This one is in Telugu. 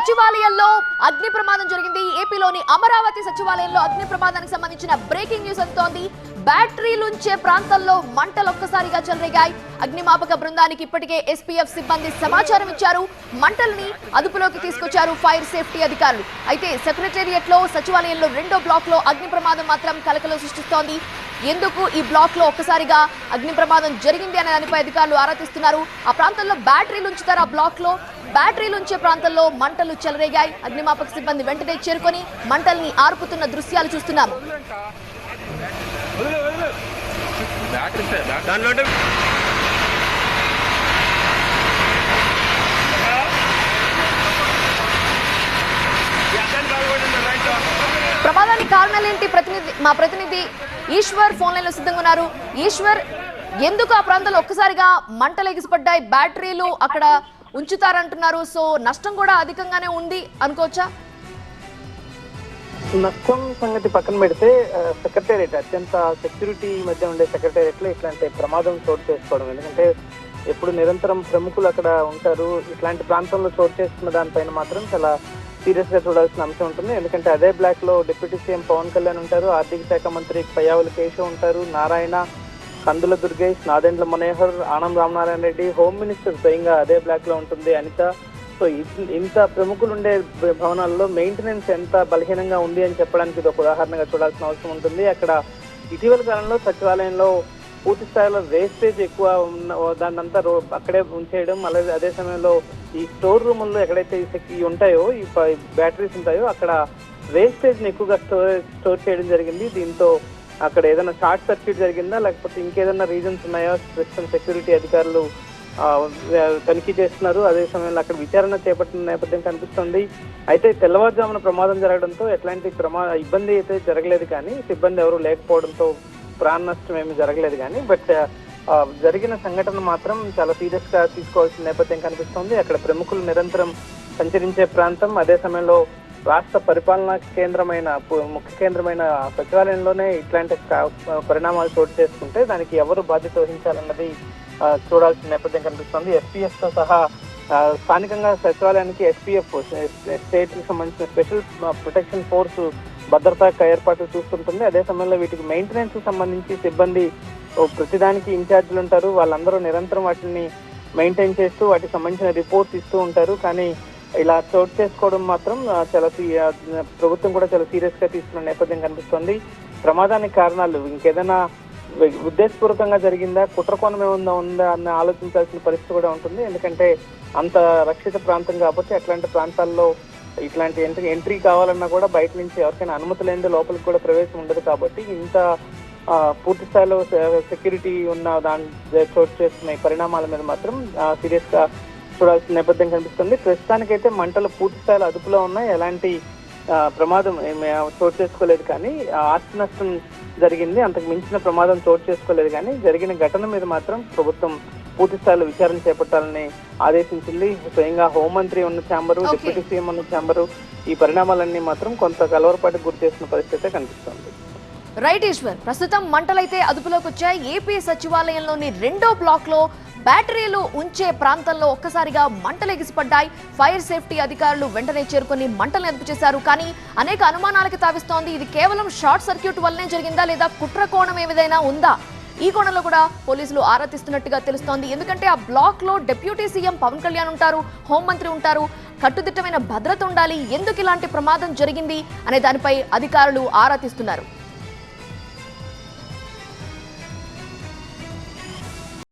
సచివాలయంలో అగ్ని ప్రమాదం జరిగింది. ఏపీలోని అమరావతి సచివాలయంలో అగ్ని ప్రమాదానికి సంబంధించిన బ్రేకింగ్ న్యూస్ అందుతోంది. బ్యాటరీలుంచే ప్రాంతాల్లో మంటలు ఒక్కసారిగా చెలరేగాయి. అగ్నిమాపక బృందానికి ఇప్పటికే ఎస్పీఎఫ్ సిబ్బంది సమాచారం ఇచ్చారు. మంటల్ని అదుపులోకి తీసుకొచ్చారు ఫైర్ సేఫ్టీ అధికారులు. అయితే సెక్రటేరియట్ లో సచివాలయంలో రెండో బ్లాక్ లో అగ్ని ప్రమాదం మాత్రం కలకలం సృష్టిస్తోంది. ఎందుకు ఈ బ్లాక్ లో ఒక్కసారిగా అగ్ని ప్రమాదం జరిగింది అనే దానిపై అధికారులు ఆరా తీస్తున్నారు. ఆ ప్రాంతంలో బ్యాటరీలు ఉంచుతారు. ఆ బ్లాక్ లో బ్యాటరీలు ఉంచే ప్రాంతంలో మంటలు చెలరేగాయి. అగ్నిమాపక సిబ్బంది వెంటనే చేరుకొని మంటల్ని ఆర్పుతున్న దృశ్యాలు చూస్తున్నాము. ప్రమాదానికి కారణాలేంటి? మా ప్రతినిధి ఈశ్వర్ ఫోన్ లైన్ లో సిద్ధంగా ఉన్నారు. ఈశ్వర్, ఎందుకు ఆ ప్రాంతంలో ఒక్కసారిగా మంటలు ఎగిసిపడ్డాయి? బ్యాటరీలు అక్కడ ఉంచుతారంటున్నారు. సో నష్టం కూడా అధికంగానే ఉంది అనుకోవచ్చా? నష్టం సంగతి పక్కన పెడితే సెక్రటేరియట్ అత్యంత సెక్యూరిటీ మధ్య ఉండే సెక్రటేరియట్ లో ఇట్లాంటి ప్రమాదం చోటు చేసుకోవడం, ఎందుకంటే ఎప్పుడు నిరంతరం ప్రముఖులు అక్కడ ఉంటారు. ఇట్లాంటి ప్రాంతంలో చోటు చేసుకున్న దానిపైన మాత్రం చాలా సీరియస్ గా చూడాల్సిన అంశం ఉంటుంది. ఎందుకంటే అదే బ్లాక్ లో డిప్యూటీ సీఎం పవన్ కళ్యాణ్ ఉంటారు, ఆర్థిక శాఖ మంత్రి పయ్యావుల కేశవ్ ఉంటారు, నారాయణ, కందుల దుర్గేష్, నాదెండ్ల మనోహర్, ఆనం రామనారాయణ రెడ్డి, హోమ్ మినిస్టర్ స్వయంగా అదే బ్లాక్ లో ఉంటుంది అనిత. సో ఇంత ప్రముఖులు ఉండే భవనాల్లో మెయింటెనెన్స్ ఎంత బలహీనంగా ఉంది అని చెప్పడానికి ఇది ఒక ఉదాహరణగా చూడాల్సిన అవసరం ఉంటుంది. అక్కడ ఇటీవల కాలంలో సచివాలయంలో పూర్తి స్థాయిలో వేస్టేజ్ ఎక్కువ ఉన్న దాన్నంతా అక్కడే ఉంచేయడం, అలాగే అదే సమయంలో ఈ స్టోర్ రూముల్లో ఎక్కడైతే ఈ ఉంటాయో ఈ బ్యాటరీస్ ఉంటాయో అక్కడ వేస్టేజ్ ని ఎక్కువగా స్టోర్ చేయడం జరిగింది. దీంతో అక్కడ ఏదైనా షార్ట్ సర్క్యూట్ జరిగిందా లేకపోతే ఇంకేదైనా రీజన్స్ ఉన్నాయో ప్రస్తుతం సెక్యూరిటీ అధికారులు తనిఖీ చేస్తున్నారు. అదే సమయంలో అక్కడ విచారణ చేపట్టిన నేపథ్యం కనిపిస్తుంది. అయితే తెల్లవారుజామున ప్రమాదం జరగడంతో ఎట్లాంటి ఇబ్బంది అయితే జరగలేదు, కానీ సిబ్బంది ఎవరు లేకపోవడంతో ప్రాణ నష్టం ఏమీ జరగలేదు. కానీ బట్ జరిగిన సంఘటన మాత్రం చాలా సీరియస్ గా తీసుకోవాల్సిన నేపథ్యం కనిపిస్తుంది. అక్కడ ప్రముఖులు నిరంతరం సంచరించే ప్రాంతం, అదే సమయంలో రాష్ట్ర పరిపాలనా కేంద్రమైన ముఖ్య కేంద్రమైన సచివాలయంలోనే ఇట్లాంటి పరిణామాలు చోటు చేసుకుంటే దానికి ఎవరు బాధ్యత వహించాలన్నది చూడాల్సిన నేపథ్యం కనిపిస్తుంది. ఎస్పీఎఫ్ తో సహా స్థానికంగా సచివాలయానికి ఎస్పీఎఫ్ స్టేట్ కి సంబంధించిన స్పెషల్ ప్రొటెక్షన్ ఫోర్స్ భద్రతా ఏర్పాట్లు చూస్తుంటుంది. అదే సమయంలో వీటికి మెయింటెనెన్స్ కి సంబంధించి సిబ్బంది ప్రతిదానికి ఇన్ఛార్జీలు ఉంటారు. వాళ్ళందరూ నిరంతరం వాటిని మెయింటైన్ చేస్తూ వాటికి సంబంధించిన రిపోర్ట్స్ ఇస్తూ ఉంటారు. కానీ ఇలా చోటు చేసుకోవడం మాత్రం చాలా ప్రభుత్వం కూడా చాలా సీరియస్ గా తీసుకున్న నేపథ్యం కనిపిస్తుంది. ప్రమాదానికి కారణాలు ఇంకేదైనా ఉద్దేశపూర్వకంగా జరిగిందా, కుట్రకోణం ఏమన్నా ఉందా అన్న ఆలోచించాల్సిన పరిస్థితి కూడా ఉంటుంది. ఎందుకంటే అంత రక్షిత ప్రాంతం కాబట్టి అట్లాంటి ప్రాంతాల్లో ఇట్లాంటి ఎంట్రీ కావాలన్నా కూడా బయట నుంచి ఎవరికైనా అనుమతి లేని లోపలికి కూడా ప్రవేశం ఉండదు. కాబట్టి ఇంత పూర్తి స్థాయిలో సెక్యూరిటీ ఉన్న చోటు చేస్తున్న ఈ పరిణామాల మీద మాత్రం సీరియస్ గా చూడాల్సిన నేపథ్యం కనిపిస్తుంది. ప్రస్తుతానికైతే మంటలు పూర్తి స్థాయిలో అదుపులో ఉన్నాయి. ఎలాంటి ప్రమాదం చోటు చేసుకోలేదు, కానీ ఆస్తి నష్టం జరిగింది. అంతకు మించిన ప్రమాదం చోటు చేసుకోలేదు, కానీ జరిగిన ఘటన మీద మాత్రం ప్రభుత్వం పూర్తి స్థాయిలో విచారణ చేపట్టాలని ఆదేశించింది. స్వయంగా హోంమంత్రి ఉన్న ఛాంబరు, డిప్యూటీ సీఎం ఉన్న ఛాంబరు ఈ పరిణామాలన్నీ మాత్రం కొంత కలవరపాటుకు గురి చేసిన పరిస్థితి కనిపిస్తుంది. రైట్ ఈశ్వర్, ప్రస్తుతం మంటలైతే అదుపులోకి వచ్చాయి. ఏపీ సచివాలయంలోని రెండో బ్లాక్ లో బ్యాటరీలు ఉంచే ప్రాంతంలో ఒక్కసారిగా మంటలు ఎగిసిపడ్డాయి. ఫైర్ సేఫ్టీ అధికారులు వెంటనే చేరుకుని మంటలను అదుపు చేశారు. కానీ అనేక అనుమానాలకు తావిస్తోంది. ఇది కేవలం షార్ట్ సర్క్యూట్ వల్లనే జరిగిందా లేదా కుట్ర కోణం ఏదైనా ఉందా? ఈ కోణంలో కూడా పోలీసులు ఆరా తీస్తున్నట్టుగా తెలుస్తోంది. ఎందుకంటే ఆ బ్లాక్ లో డిప్యూటీ సీఎం పవన్ కళ్యాణ్ ఉంటారు, హోంమంత్రి ఉంటారు, కట్టుదిట్టమైన భద్రత ఉండాలి. ఎందుకు ఇలాంటి ప్రమాదం జరిగింది అనే దానిపై అధికారులు ఆరా తీస్తున్నారు.